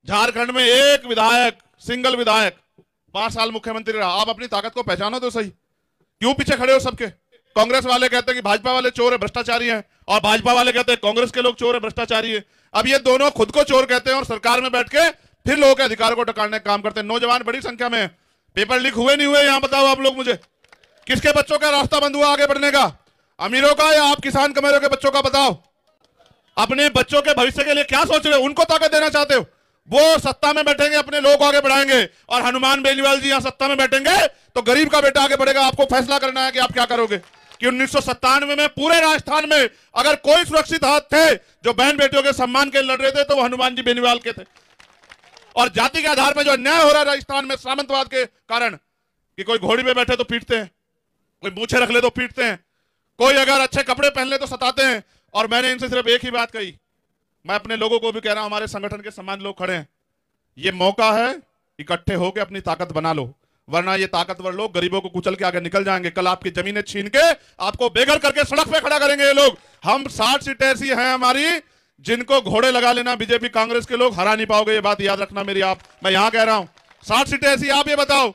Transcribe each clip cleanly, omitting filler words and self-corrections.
झारखंड में एक विधायक, सिंगल विधायक 5 साल मुख्यमंत्री रहा। आप अपनी ताकत को पहचानो तो सही, क्यों पीछे खड़े हो सबके? कांग्रेस वाले कहते हैं कि भाजपा वाले चोर है, भ्रष्टाचारी हैं, और भाजपा वाले कहते हैं कांग्रेस के लोग चोर है, भ्रष्टाचारी है। अब ये दोनों खुद को चोर कहते हैं और सरकार में बैठ के फिर लोगों के अधिकार को टकारने का काम करते हैं। नौजवान बड़ी संख्या में, पेपर लीक हुए नहीं हुए यहां बताओ आप लोग मुझे? किसके बच्चों का रास्ता बंद हुआ आगे बढ़ने का? अमीरों का या आप किसान कमेरों के बच्चों का? बताओ, अपने बच्चों के भविष्य के लिए क्या सोच रहे हो? उनको ताकत देना चाहते हो? वो सत्ता में बैठेंगे, अपने लोग आगे बढ़ाएंगे, और हनुमान बेनीवाल जी यहां सत्ता में बैठेंगे तो गरीब का बेटा आगे बढ़ेगा। आपको फैसला करना है कि आप क्या करोगे। कि 1997 में पूरे राजस्थान में अगर कोई सुरक्षित हाथ थे जो बहन बेटियों के सम्मान के लड़ रहे थे तो वो हनुमान जी बेनीवाल के थे। और जाति के आधार पर जो अन्याय हो रहा है राजस्थान में सामंतवाद के कारण, कि कोई घोड़ी पे बैठे तो पीटते हैं, कोई मूछे रख ले तो पीटते हैं, कोई अगर अच्छे कपड़े पहन ले तो सताते हैं। और मैंने इनसे सिर्फ एक ही बात कही, मैं अपने लोगों को भी कह रहा हूं, हमारे संगठन के समान लोग खड़े हैं, ये मौका है, इकट्ठे होकर अपनी ताकत बना लो, वरना ये ताकतवर लोग गरीबों को कुचल के आगे निकल जाएंगे। कल आपकी जमीनें छीन के आपको बेघर करके सड़क पे खड़ा करेंगे ये लोग। हम 60 सीटें ऐसी हैं हमारी जिनको घोड़े लगा लेना बीजेपी कांग्रेस के लोग हरा नहीं पाओगे, ये बात याद रखना मेरी। आप, मैं यहां कह रहा हूं 60 सीटें ऐसी। आप ये बताओ,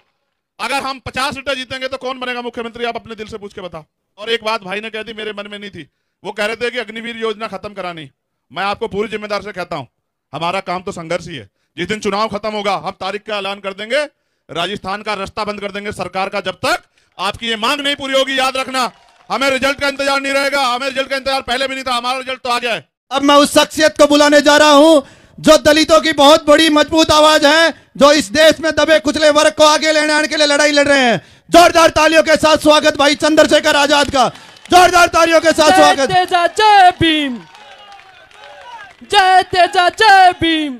अगर हम 50 सीटें जीतेंगे तो कौन बनेगा मुख्यमंत्री? आप अपने दिल से पूछ के बताओ। और एक बात भाई ने कह दी, मेरे मन में नहीं थी, वो कह रहे थे कि अग्निवीर योजना खत्म करानी। मैं आपको पूरी जिम्मेदार से कहता हूं, हमारा काम तो संघर्ष ही है। जिस दिन चुनाव खत्म होगा हम तारीख का ऐलान कर देंगे, राजस्थान का रास्ता बंद कर देंगे सरकार का, जब तक आपकी ये मांग नहीं पूरी होगी। याद रखना, हमें रिजल्ट का इंतजार नहीं रहेगा। हमें रिजल्ट का इंतजार पहले भी नहीं था, हमारा रिजल्ट तो आ गया है। अब मैं उस शख्सियत को बुलाने जा रहा हूं जो दलितों की बहुत बड़ी मजबूत आवाज है, जो इस देश में दबे कुचले वर्ग को आगे लेने आने के लिए लड़ाई लड़ रहे हैं। जोरदार तालियों के साथ स्वागत भाई चंद्रशेखर आजाद का, जोरदार तालियों के साथ स्वागत। जय तेजा जय भीम, जय तेजा जय भीम,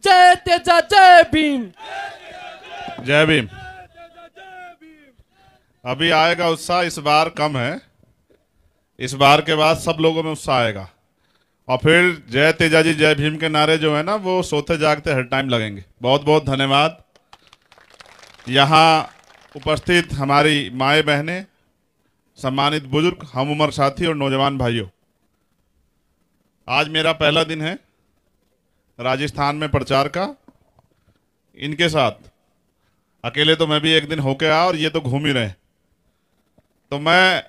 जय तेजा जय भीम, जय भीम। अभी आएगा उत्साह, इस बार कम है, इस बार के बाद सब लोगों में उत्साह आएगा। और फिर जय तेजा जी जय भीम के नारे जो है ना, वो सोते जागते हर टाइम लगेंगे। बहुत बहुत धन्यवाद। यहाँ उपस्थित हमारी माएँ बहनें, सम्मानित बुजुर्ग, हम उम्र साथी और नौजवान भाइयों, आज मेरा पहला दिन है राजस्थान में प्रचार का। इनके साथ अकेले तो मैं भी एक दिन होके आया और ये तो घूम ही रहे। तो मैं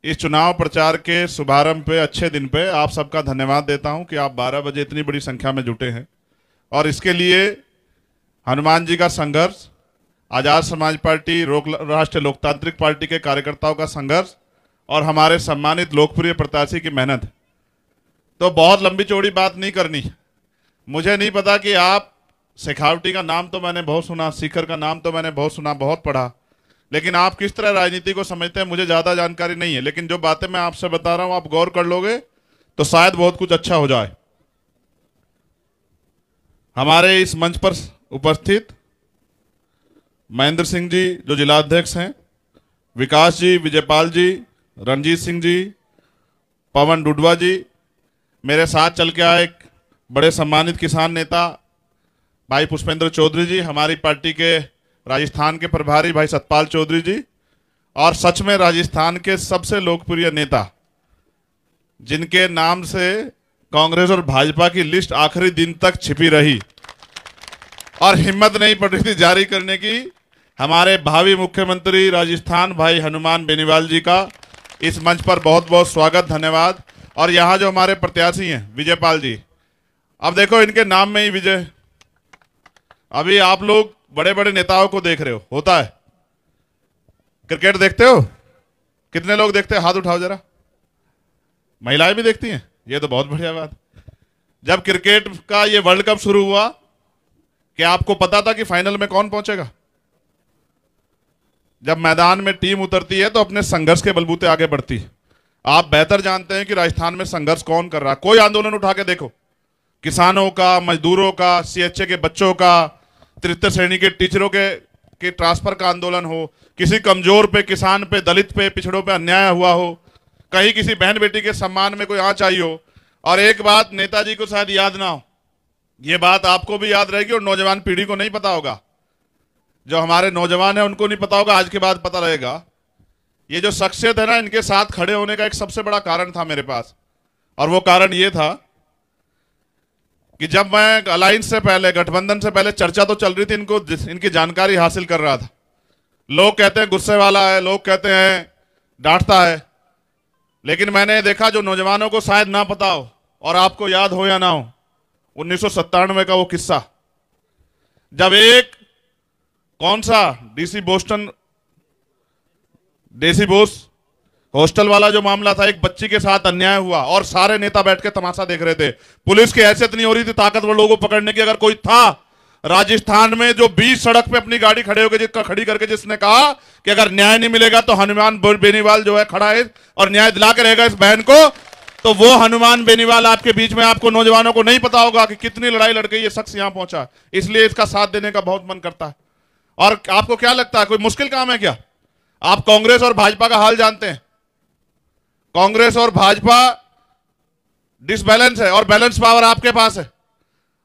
इस चुनाव प्रचार के शुभारंभ पे, अच्छे दिन पे आप सबका धन्यवाद देता हूं कि आप 12 बजे इतनी बड़ी संख्या में जुटे हैं। और इसके लिए हनुमान जी का संघर्ष, आजाद समाज पार्टी, राष्ट्रीय लोकतांत्रिक पार्टी के कार्यकर्ताओं का संघर्ष और हमारे सम्मानित लोकप्रिय प्रत्याशी की मेहनत। तो बहुत लंबी चौड़ी बात नहीं करनी। मुझे नहीं पता कि आप, शेखावटी का नाम तो मैंने बहुत सुना, सीकर का नाम तो मैंने बहुत सुना, बहुत पढ़ा, लेकिन आप किस तरह राजनीति को समझते हैं मुझे ज़्यादा जानकारी नहीं है। लेकिन जो बातें मैं आपसे बता रहा हूं, आप गौर कर लोगे तो शायद बहुत कुछ अच्छा हो जाए। हमारे इस मंच पर उपस्थित महेंद्र सिंह जी जो जिलाध्यक्ष हैं, विकास जी, विजयपाल जी, रणजीत सिंह जी, पवन डुडवा जी, मेरे साथ चल के आए एक बड़े सम्मानित किसान नेता भाई पुष्पेंद्र चौधरी जी, हमारी पार्टी के राजस्थान के प्रभारी भाई सतपाल चौधरी जी, और सच में राजस्थान के सबसे लोकप्रिय नेता जिनके नाम से कांग्रेस और भाजपा की लिस्ट आखिरी दिन तक छिपी रही और हिम्मत नहीं पड़ रही थी जारी करने की, हमारे भावी मुख्यमंत्री राजस्थान भाई हनुमान बेनीवाल जी का इस मंच पर बहुत बहुत स्वागत, धन्यवाद। और यहाँ जो हमारे प्रत्याशी हैं विजयपाल जी, अब देखो इनके नाम में ही विजय। अभी आप लोग बड़े बड़े नेताओं को देख रहे हो, होता है, क्रिकेट देखते हो? कितने लोग देखते हैं? हाथ उठाओ जरा। महिलाएं भी देखती हैं? ये तो बहुत बढ़िया बात। जब क्रिकेट का ये वर्ल्ड कप शुरू हुआ, क्या आपको पता था कि फाइनल में कौन पहुंचेगा? जब मैदान में टीम उतरती है तो अपने संघर्ष के बलबूते आगे बढ़ती है। आप बेहतर जानते हैं कि राजस्थान में संघर्ष कौन कर रहा है। कोई आंदोलन उठा के देखो, किसानों का, मजदूरों का, सीएचए के बच्चों का, तृतीय श्रेणी के टीचरों के ट्रांसफर का आंदोलन हो, किसी कमजोर पे, किसान पे, दलित पे, पिछड़ों पे अन्याय हुआ हो, कहीं किसी बहन बेटी के सम्मान में कोई आंच आई हो। और एक बात नेताजी को शायद याद ना हो, ये बात आपको भी याद रहेगी और नौजवान पीढ़ी को नहीं पता होगा। जो हमारे नौजवान हैं उनको नहीं पता होगा, आज के बाद पता रहेगा। ये जो शख्सियत है ना, इनके साथ खड़े होने का एक सबसे बड़ा कारण था मेरे पास, और वो कारण ये था कि जब मैं अलायंस से पहले, गठबंधन से पहले चर्चा तो चल रही थी, इनकी जानकारी हासिल कर रहा था। लोग कहते हैं गुस्से वाला है, लोग कहते हैं डांटता है, लेकिन मैंने देखा जो नौजवानों को शायद ना पता हो और आपको याद हो या ना हो, 1997 का वो किस्सा, जब एक कौन सा डेसी बोस हॉस्टल वाला जो मामला था, एक बच्ची के साथ अन्याय हुआ और सारे नेता बैठ के तमाशा देख रहे थे। पुलिस की हैसियत नहीं हो रही थी ताकतवर लोगों को पकड़ने की। अगर कोई था राजस्थान में जो बीच सड़क पे अपनी गाड़ी खड़ी करके जिसने कहा कि अगर न्याय नहीं मिलेगा तो हनुमान बेनीवाल जो है खड़ा है और न्याय दिला के रहेगा इस बहन को, तो वो हनुमान बेनीवाल आपके बीच में। आपको नौजवानों को नहीं पता होगा कि कितनी लड़ाई लड़ के ये शख्स यहां पहुंचा, इसलिए इसका साथ देने का बहुत मन करता है। और आपको क्या लगता है कोई मुश्किल काम है क्या? आप कांग्रेस और भाजपा का हाल जानते हैं। कांग्रेस और भाजपा डिसबैलेंस है और बैलेंस पावर आपके पास है।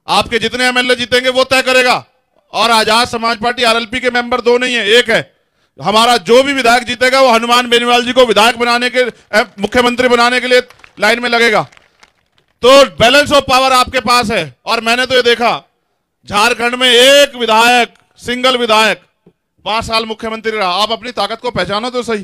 आपके जितने एमएलए जीतेंगे वो तय करेगा। और आजाद समाज पार्टी आरएलपी के मेंबर दो नहीं है, एक है। हमारा जो भी विधायक जीतेगा वो हनुमान बेनीवाल जी को विधायक बनाने के, मुख्यमंत्री बनाने के लिए लाइन में लगेगा। तो बैलेंस ऑफ पावर आपके पास है। और मैंने तो ये देखा झारखंड में एक विधायक, सिंगल विधायक 5 साल मुख्यमंत्री रहा। आप अपनी ताकत को पहचानो तो सही।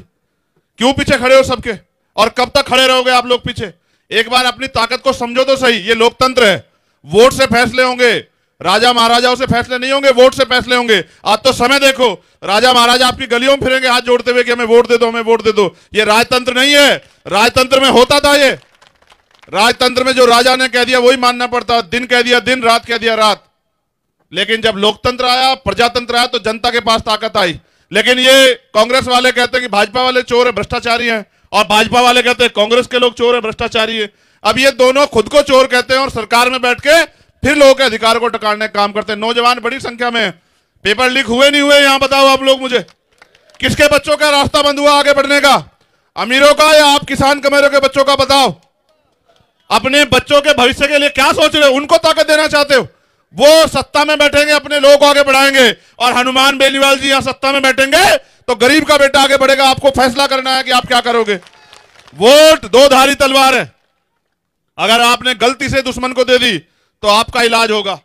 क्यों पीछे खड़े हो सबके? और कब तक खड़े रहोगे आप लोग पीछे? एक बार अपनी ताकत को समझो तो सही। ये लोकतंत्र है, वोट से फैसले होंगे। राजा महाराजाओं से फैसले नहीं होंगे, वोट से फैसले होंगे। आज तो समय देखो, राजा महाराजा आपकी गलियों में फिरेंगे हाथ जोड़ते हुए कि हमें वोट दे दो, हमें वोट दे दो। ये राजतंत्र नहीं है। राजतंत्र में होता था ये। राजतंत्र में जो राजा ने कह दिया वही मानना पड़ता। दिन कह दिया दिन, रात कह दिया रात। लेकिन जब लोकतंत्र आया, प्रजातंत्र आया, तो जनता के पास ताकत आई। लेकिन ये कांग्रेस वाले कहते हैं कि भाजपा वाले चोर है, भ्रष्टाचारी हैं, और भाजपा वाले कहते हैं कांग्रेस के लोग चोर है, भ्रष्टाचारी है। अब ये दोनों खुद को चोर कहते हैं और सरकार में बैठ के फिर लोगों के अधिकार को टकारने का काम करते हैं। नौजवान बड़ी संख्या में। पेपर लीक हुए नहीं हुए यहां बताओ आप लोग मुझे। किसके बच्चों का रास्ता बंद हुआ आगे बढ़ने का? अमीरों का या आप किसान कमेरों के बच्चों का? बताओ। अपने बच्चों के भविष्य के लिए क्या सोच रहे हो? उनको ताकत देना चाहते हो? वो सत्ता में बैठेंगे, अपने लोगों को आगे बढ़ाएंगे, और हनुमान बेनीवाल जी यहां सत्ता में बैठेंगे तो गरीब का बेटा आगे बढ़ेगा। आपको फैसला करना है कि आप क्या करोगे। वोट दो धारी तलवार है। अगर आपने गलती से दुश्मन को दे दी तो आपका इलाज होगा,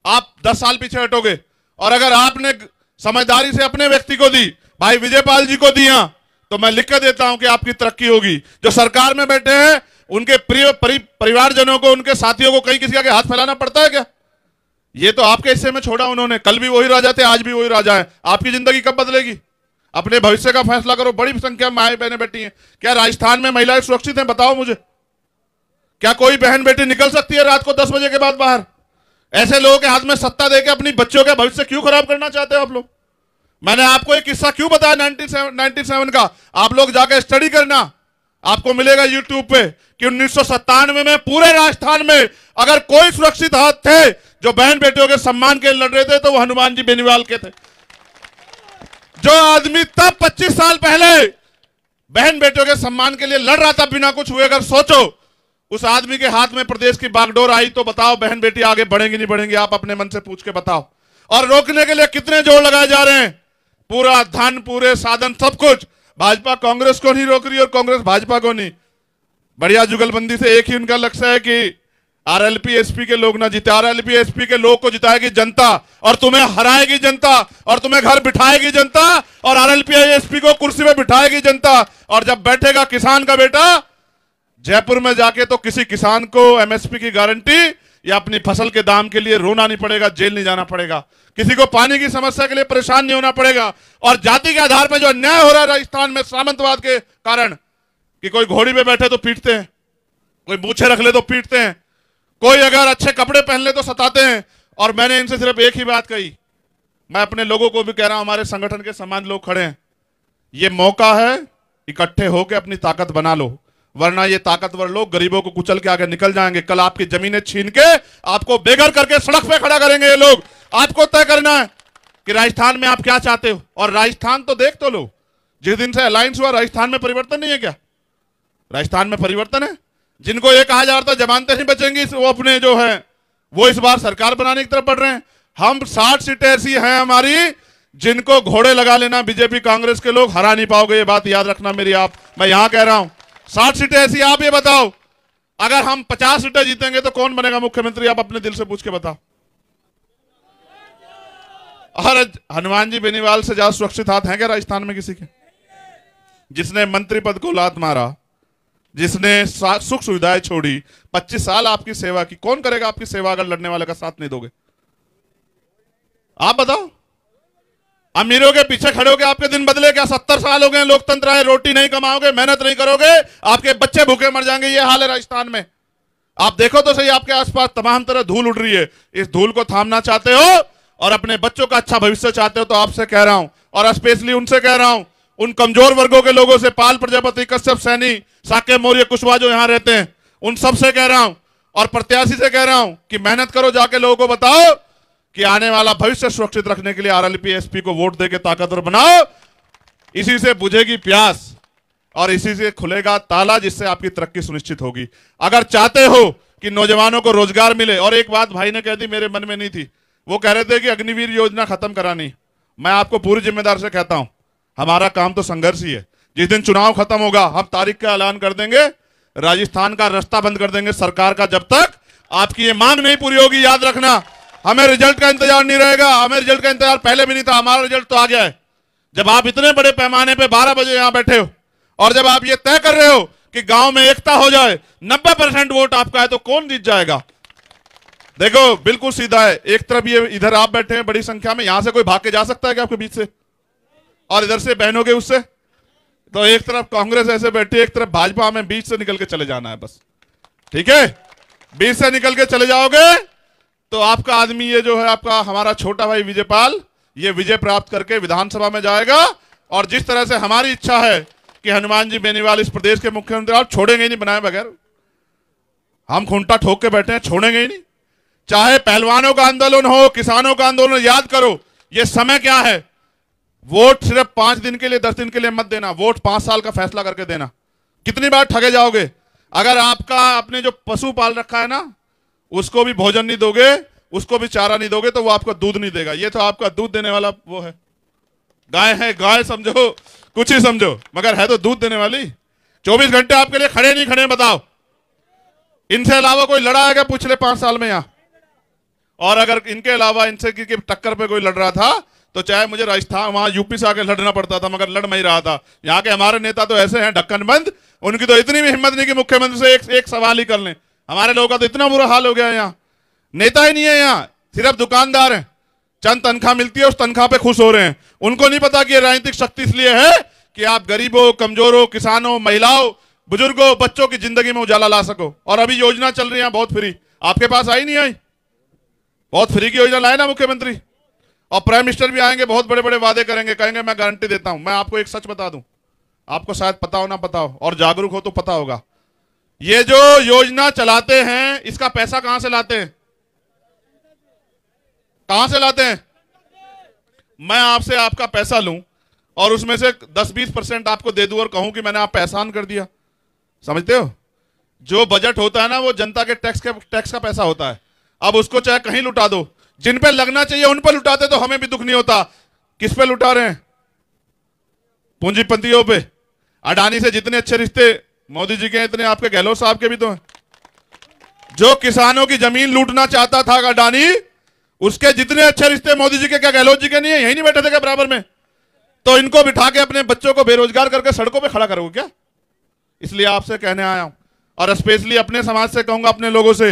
आप 10 साल पीछे हटोगे। और अगर आपने समझदारी से अपने व्यक्ति को दी, भाई विजयपाल जी को दिया, तो मैं लिख कर देता हूं कि आपकी तरक्की होगी। जो सरकार में बैठे हैं उनके परिवारजनों को, उनके साथियों को कहीं किसी के हाथ फैलाना पड़ता है क्या? ये तो आपके हिस्से में छोड़ा उन्होंने। कल भी वही राजा थे, आज भी वही राजा है। आपकी जिंदगी कब बदलेगी? अपने भविष्य का फैसला करो। बड़ी संख्या में माए बहनें बैठी हैं। क्या राजस्थान में महिलाएं सुरक्षित हैं? बताओ मुझे। क्या कोई बहन बेटी निकल सकती है रात को 10 बजे के बाद बाहर? ऐसे लोगों के हाथ में सत्ता देके अपनी बच्चों के भविष्य क्यों खराब करना चाहते हो आप लोग? मैंने आपको एक किस्सा क्यों बताया 97 का, आप लोग जाकर स्टडी करना। आपको मिलेगा यूट्यूब पे कि 1997 में पूरे राजस्थान में अगर कोई सुरक्षित हाथ थे जो बहन बेटियों के सम्मान के लड़ रहे थे तो वो हनुमान जी बेनीवाल के थे। जो आदमी तब 25 साल पहले बहन बेटियों के सम्मान के लिए लड़ रहा था बिना कुछ हुए, अगर सोचो उस आदमी के हाथ में प्रदेश की बागडोर आई तो बताओ बहन बेटी आगे बढ़ेंगी नहीं बढ़ेंगी? आप अपने मन से पूछ के बताओ। और रोकने के लिए कितने जोर लगाए जा रहे हैं? पूरा धन, पूरे साधन, सब कुछ। भाजपा कांग्रेस को नहीं रोक रही और कांग्रेस भाजपा को नहीं। बढ़िया जुगलबंदी से एक ही उनका लक्ष्य है कि आरएलपी एसपी के लोग ना जीते। आरएलपी एसपी के लोग को जिताएगी जनता और तुम्हें हराएगी जनता और तुम्हें घर बिठाएगी जनता और आरएलपी एसपी को कुर्सी में बिठाएगी जनता। और जब बैठेगा किसान का बेटा जयपुर में जाके तो किसी किसान को एमएसपी की गारंटी या अपनी फसल के दाम के लिए रोना नहीं पड़ेगा, जेल नहीं जाना पड़ेगा, किसी को पानी की समस्या के लिए परेशान नहीं होना पड़ेगा। और जाति के आधार पर जो अन्याय हो रहा है राजस्थान में सामंतवाद के कारण, कि कोई घोड़ी पे बैठे तो पीटते हैं, कोई मूछे रख ले तो पीटते हैं, कोई अगर अच्छे कपड़े पहन ले तो सताते हैं। और मैंने इनसे सिर्फ एक ही बात कही, मैं अपने लोगों को भी कह रहा हूं, हमारे संगठन के समान लोग खड़े हैं, ये मौका है, इकट्ठे होकर अपनी ताकत बना लो, वरना ये ताकतवर लोग गरीबों को कुचल के आगे निकल जाएंगे। कल आपकी जमीनें छीन के आपको बेघर करके सड़क पे खड़ा करेंगे ये लोग। आपको तय करना है कि राजस्थान में आप क्या चाहते हो। और राजस्थान तो देख तो लो, जिस दिन से अलायंस हुआ राजस्थान में परिवर्तन नहीं है क्या? राजस्थान में परिवर्तन है। जिनको ये कहा जा रहा था जमानतें नहीं बचेंगी, वो अपने जो है वो इस बार सरकार बनाने की तरफ बढ़ रहे हैं। हम 60 सीटें ऐसी हैं हमारी जिनको घोड़े लगा लेना बीजेपी कांग्रेस के लोग हरा नहीं पाओगे, ये बात याद रखना मेरी। आप मैं यहां कह रहा हूं 60 सीटें ऐसी, आप ये बताओ अगर हम 50 सीटें जीतेंगे तो कौन बनेगा मुख्यमंत्री? आप अपने दिल से पूछ के बताओ। और हनुमान जी बेनीवाल से ज्यादा सुरक्षित हाथ हैं क्या राजस्थान में किसी के? जिसने मंत्री पद को लात मारा, जिसने सुख सुविधाएं छोड़ी, 25 साल आपकी सेवा की, कौन करेगा आपकी सेवा अगर लड़ने वाले का साथ नहीं दोगे? आप बताओ। अमीरों के पीछे खड़े होगे आपके दिन बदले क्या? 70 साल हो गए लोकतंत्र है, रोटी नहीं कमाओगे, मेहनत नहीं करोगे, आपके बच्चे भूखे मर जाएंगे। ये हाल है राजस्थान में। आप देखो तो सही, आपके आसपास तमाम तरह धूल उड़ रही है। इस धूल को थामना चाहते हो और अपने बच्चों का अच्छा भविष्य चाहते हो तो आपसे कह रहा हूं, और स्पेशली उनसे कह रहा हूं, उन कमजोर वर्गों के लोगों से, पाल प्रजापति, कश्यप, सैनी, साक्य मौर्य, कुशवाहा जो यहां रहते हैं, उन सब से कह रहा हूं, और प्रत्याशी से कह रहा हूं कि मेहनत करो, जाके लोगों को बताओ कि आने वाला भविष्य सुरक्षित रखने के लिए आरएलपी एसपी को वोट देके ताकतवर बनाओ। इसी से बुझेगी प्यास और इसी से खुलेगा ताला, जिससे आपकी तरक्की सुनिश्चित होगी। अगर चाहते हो कि नौजवानों को रोजगार मिले, और एक बात भाई ने कह दी, मेरे मन में नहीं थी, वो कह रहे थे कि अग्निवीर योजना खत्म करानी। मैं आपको पूरी जिम्मेदार से कहता हूं, हमारा काम तो संघर्ष ही है। जिस दिन चुनाव खत्म होगा हम तारीख का ऐलान कर देंगे, राजस्थान का रास्ता बंद कर देंगे सरकार का, जब तक आपकी ये मांग नहीं पूरी होगी। याद रखना, हमें रिजल्ट का इंतजार नहीं रहेगा। हमें रिजल्ट का इंतजार पहले भी नहीं था, हमारा रिजल्ट तो आ गया है। जब आप इतने बड़े पैमाने पे 12 बजे यहां बैठे हो और जब आप ये तय कर रहे हो कि गांव में एकता हो जाए, 90% वोट आपका है, तो कौन जीत जाएगा? देखो बिल्कुल सीधा है। एक तरफ ये इधर आप बैठे हैं बड़ी संख्या में, यहां से कोई भाग के जा सकता है क्या आपके बीच से? और इधर से बहनों के उससे, तो एक तरफ कांग्रेस ऐसे बैठी है, एक तरफ भाजपा, में बीच से निकल के चले जाना है बस। ठीक है, बीच से निकल के चले जाओगे तो आपका आदमी, ये जो है आपका हमारा छोटा भाई विजयपाल, ये विजय प्राप्त करके विधानसभा में जाएगा। और जिस तरह से हमारी इच्छा है कि हनुमान जी बेनीवाल इस प्रदेश के मुख्यमंत्री, आप छोड़ेंगे ही नहीं बनाए बगैर। हम खूंटा ठोक के बैठे हैं, छोड़ेंगे ही नहीं। चाहे पहलवानों का आंदोलन हो, किसानों का आंदोलन, याद करो ये समय क्या है। वोट सिर्फ 5 दिन के लिए, 10 दिन के लिए मत देना, वोट 5 साल का फैसला करके देना। कितनी बार ठगे जाओगे? अगर आपका आपने जो पशु पाल रखा है ना, उसको भी भोजन नहीं दोगे, उसको भी चारा नहीं दोगे, तो वो आपको दूध नहीं देगा। ये तो आपका दूध देने वाला वो है, गाय है, गाय समझो, कुछ ही समझो, मगर है तो दूध देने वाली। 24 घंटे आपके लिए खड़े नहीं खड़े, बताओ। इनसे अलावा कोई लड़ा है क्या पिछले 5 साल में यहां? और अगर इनके अलावा इनसे की टक्कर पे कोई लड़ रहा था तो चाहे मुझे राजस्थान, वहां यूपी से आके लड़ना पड़ता था, मगर लड़ नहीं रहा था। यहाँ के हमारे नेता तो ऐसे हैं ढक्कन बंद, उनकी तो इतनी भी हिम्मत नहीं कि मुख्यमंत्री से एक सवाल ही कर लें। हमारे लोगों का तो इतना बुरा हाल हो गया है, यहाँ नेता ही नहीं है, यहाँ सिर्फ दुकानदार हैं। चंद तनख्वाह मिलती है, उस तनख्वाह पे खुश हो रहे हैं। उनको नहीं पता कि राजनीतिक शक्ति इसलिए है कि आप गरीबों, कमजोरों, किसानों, महिलाओं, बुजुर्गों, बच्चों की जिंदगी में उजाला ला सको। और अभी योजना चल रही है बहुत फ्री, आपके पास आई नहीं आई? बहुत फ्री की योजना लाए ना मुख्यमंत्री, और प्राइम मिनिस्टर भी आएंगे, बहुत बड़े बड़े वादे करेंगे, कहेंगे मैं गारंटी देता हूं। मैं आपको एक सच बता दूं, आपको शायद पता हो ना पता हो, और जागरूक हो तो पता होगा। ये जो योजना चलाते हैं, इसका पैसा कहां से लाते हैं? कहां से लाते हैं? मैं आपसे आपका पैसा लूं और उसमें से 10-20% आपको दे दूं और कहूं कि मैंने आप पे एहसान कर दिया, समझते हो? जो बजट होता है ना, वो जनता के टैक्स का पैसा होता है। अब उसको चाहे कहीं लुटा दो, जिन पे लगना चाहिए उन पे लुटाते तो हमें भी दुख नहीं होता। किस पे लुटा रहे हैं? पूंजीपतियों पे। अडानी से जितने अच्छे रिश्ते मोदी जी के हैं, इतने आपके गहलोत साहब के भी तो हैं। जो किसानों की जमीन लूटना चाहता था अडानी, उसके जितने अच्छे रिश्ते मोदी जी के, क्या गहलोत जी के नहीं है? यही नहीं बैठे थे क्या बराबर में? तो इनको बिठा के अपने बच्चों को बेरोजगार करके सड़कों पे खड़ा करोगे क्या? इसलिए आपसे कहने आया हूं, और स्पेशली अपने समाज से कहूंगा, अपने लोगों से,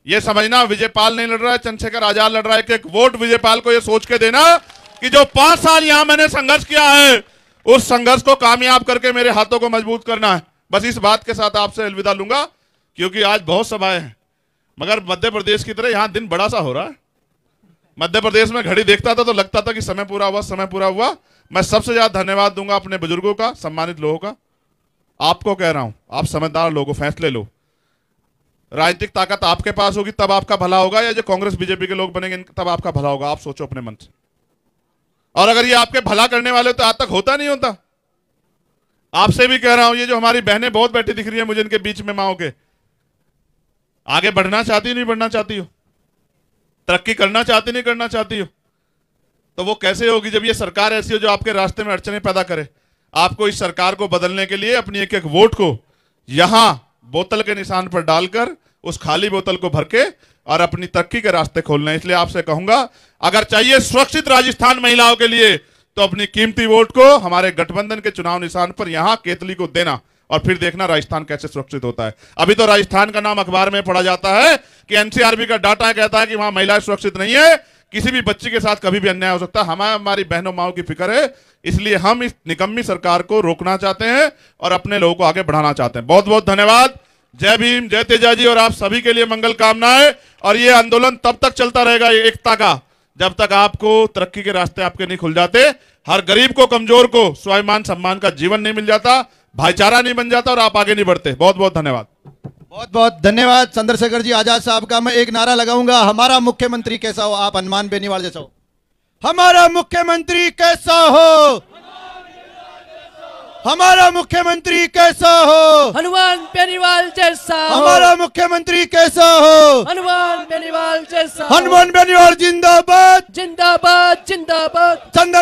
ये समझना विजयपाल नहीं लड़ रहा है, चंद्रशेखर आजाद लड़ रहा है। एक वोट विजयपाल को ये सोच के देना कि जो 5 साल यहां मैंने संघर्ष किया है, उस संघर्ष को कामयाब करके मेरे हाथों को मजबूत करना है। बस इस बात के साथ आपसे अलविदा लूंगा, क्योंकि आज बहुत सभाएं हैं, मगर मध्य प्रदेश की तरह यहां दिन बड़ा सा हो रहा है। मध्य प्रदेश में घड़ी देखता था तो लगता था कि समय पूरा हुआ, समय पूरा हुआ। मैं सबसे ज्यादा धन्यवाद दूंगा अपने बुजुर्गों का, सम्मानित लोगों का। आपको कह रहा हूं, आप समझदार लोगों, फैसले लो। राजनीतिक ताकत आपके पास होगी तब आपका भला होगा, या जो कांग्रेस बीजेपी के लोग बनेंगे तब आपका भला होगा। आप सोचो अपने मन से। और अगर ये आपके भला करने वाले तो आज तक होता नहीं होता। आपसे भी कह रहा हूं, ये जो हमारी बहनें बहुत बैठी दिख रही है मुझे इनके बीच में, माओ के, आगे बढ़ना चाहती हो नहीं बढ़ना चाहती हो? तरक्की करना चाहती नहीं करना चाहती हो? तो वो कैसे होगी जब ये सरकार ऐसी हो जो आपके रास्ते में अड़चने पैदा करे। आपको इस सरकार को बदलने के लिए अपनी एक एक वोट को यहां बोतल के निशान पर डालकर उस खाली बोतल को भर के और अपनी तरक्की के रास्ते खोलना है। इसलिए आपसे कहूंगा, अगर चाहिए सुरक्षित राजस्थान महिलाओं के लिए, तो अपनी कीमती वोट को हमारे गठबंधन के चुनाव निशान पर यहां केतली को देना और फिर देखना राजस्थान कैसे सुरक्षित होता है। अभी तो राजस्थान का नाम अखबार में पढ़ा जाता है कि एनसीआरबी का डाटा कहता है कि वहां महिलाएं सुरक्षित नहीं है, किसी भी बच्ची के साथ कभी भी अन्याय हो सकता है। हमारी बहनों माओं की फिक्र है, इसलिए हम इस निकम्मी सरकार को रोकना चाहते हैं और अपने लोगों को आगे बढ़ाना चाहते हैं। बहुत बहुत धन्यवाद। जय भीम, जय तेजा जी, और आप सभी के लिए मंगल कामनाएं। और ये आंदोलन तब तक चलता रहेगा, ये एकता का, जब तक आपको तरक्की के रास्ते आपके नहीं खुल जाते, हर गरीब को, कमजोर को स्वाभिमान सम्मान का जीवन नहीं मिल जाता, भाईचारा नहीं बन जाता और आप आगे नहीं बढ़ते। बहुत बहुत धन्यवाद। बहुत बहुत धन्यवाद चंद्रशेखर जी आजाद साहब का। मैं एक नारा लगाऊंगा, हमारा मुख्यमंत्री कैसा हो, आप हनुमान बेनीवाल जैसा हो। हमारा मुख्यमंत्री कैसा हो, हमारा मुख्यमंत्री कैसा हो, हनुमान बेनीवाल जैसा हो, हमारा मुख्यमंत्री कैसा हो, हनुमान बेनीवाल जैसा हो। हनुमान बेनीवाल जिंदाबाद, जिंदाबाद जिंदाबाद। चंद्र